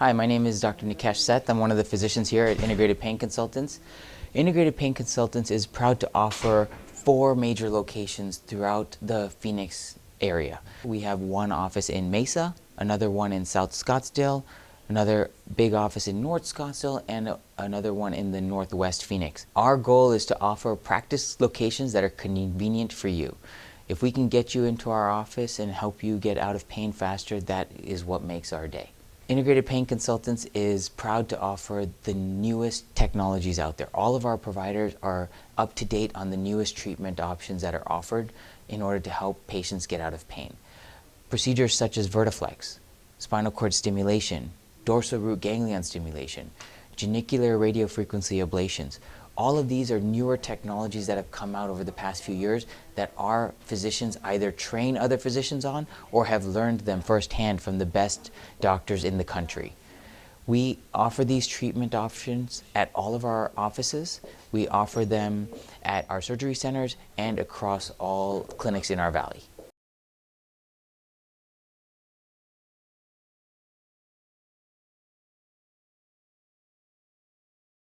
Hi, my name is Dr. Nikesh Seth. I'm one of the physicians here at Integrated Pain Consultants. Integrated Pain Consultants is proud to offer 4 major locations throughout the Phoenix area. We have one office in Mesa, another one in South Scottsdale, another big office in North Scottsdale, and another one in the Northwest Phoenix. Our goal is to offer practice locations that are convenient for you. If we can get you into our office and help you get out of pain faster, that is what makes our day. Integrated Pain Consultants is proud to offer the newest technologies out there. All of our providers are up to date on the newest treatment options that are offered in order to help patients get out of pain. Procedures such as Vertiflex, spinal cord stimulation, dorsal root ganglion stimulation, genicular radiofrequency ablations. All of these are newer technologies that have come out over the past few years that our physicians either train other physicians on or have learned them firsthand from the best doctors in the country. We offer these treatment options at all of our offices. We offer them at our surgery centers and across all clinics in our valley.